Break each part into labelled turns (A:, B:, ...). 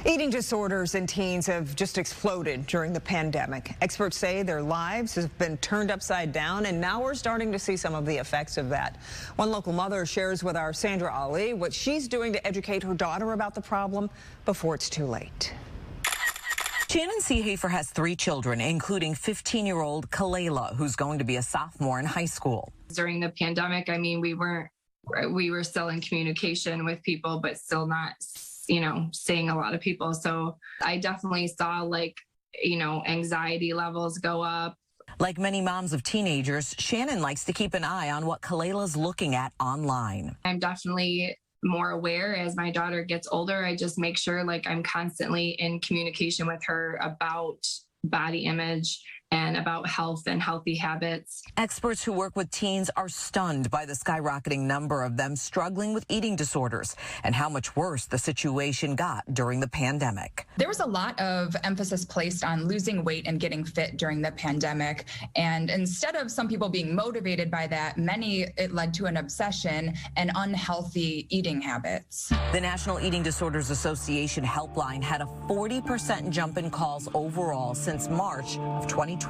A: Eating disorders in teens have just exploded during the pandemic. Experts say their lives have been turned upside down, and now we're starting to see some of the effects of that. One local mother shares with our Sandra Ali what she's doing to educate her daughter about the problem before it's too late.
B: Shannon Seehafer has 3 children, including 15-year-old Kalayla, who's going to be a sophomore in high school.
C: During the pandemic, I mean, we were still in communication with people, but still not, seeing a lot of people. So I definitely saw anxiety levels go up.
B: Like many moms of teenagers, Shannon likes to keep an eye on what Kalayla's looking at online.
C: I'm definitely more aware as my daughter gets older. I just make sure I'm constantly in communication with her about body image and about health and healthy habits.
B: Experts who work with teens are stunned by the skyrocketing number of them struggling with eating disorders and how much worse the situation got during the pandemic.
D: There was a lot of emphasis placed on losing weight and getting fit during the pandemic. And instead of some people being motivated by that, it led to an obsession and unhealthy eating habits.
B: The National Eating Disorders Association helpline had a 40% jump in calls overall since March of 2020.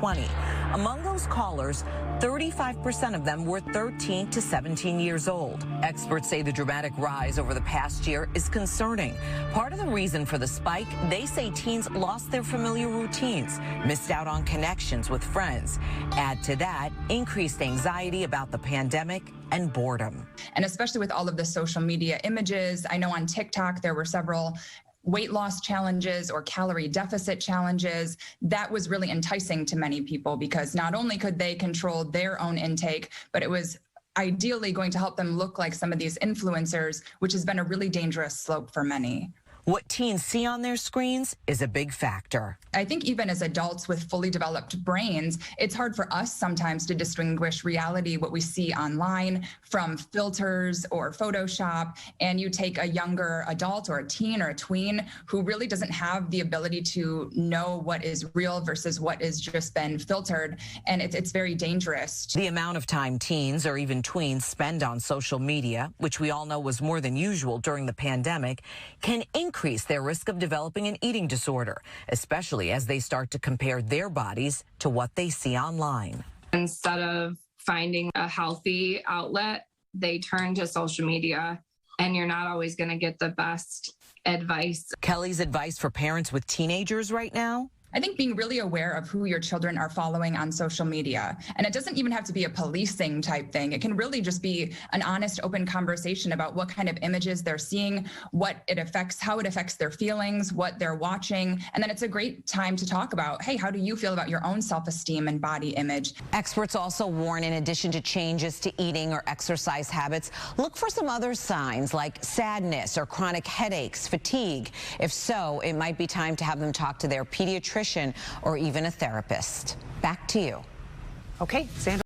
B: Among those callers, 35% of them were 13 to 17 years old. Experts say the dramatic rise over the past year is concerning. Part of the reason for the spike, they say teens lost their familiar routines, missed out on connections with friends. Add to that, increased anxiety about the pandemic and boredom.
D: And especially with all of the social media images, I know on TikTok there were several weight loss challenges or calorie deficit challenges. That was really enticing to many people because not only could they control their own intake, but it was ideally going to help them look like some of these influencers, which has been a really dangerous slope for many.
B: What teens see on their screens is a big factor.
D: I think even as adults with fully developed brains, it's hard for us sometimes to distinguish reality, what we see online, from filters or Photoshop. And you take a younger adult or a teen or a tween who really doesn't have the ability to know what is real versus what is just been filtered. And it's very dangerous.
B: The amount of time teens or even tweens spend on social media, which we all know was more than usual during the pandemic, can increase their risk of developing an eating disorder, especially as they start to compare their bodies to what they see online.
C: Instead of finding a healthy outlet, they turn to social media, and you're not always going to get the best advice.
B: Kelly's advice for parents with teenagers right now?
D: I think being really aware of who your children are following on social media. And it doesn't even have to be a policing type thing. It can really just be an honest, open conversation about what kind of images they're seeing, how it affects their feelings, what they're watching. And then it's a great time to talk about, hey, how do you feel about your own self-esteem and body image?
E: Experts also warn, in addition to changes to eating or exercise habits, look for some other signs like sadness or chronic headaches, fatigue. If so, it might be time to have them talk to their pediatrician or even a therapist. Back to you.
A: Okay, Sandra.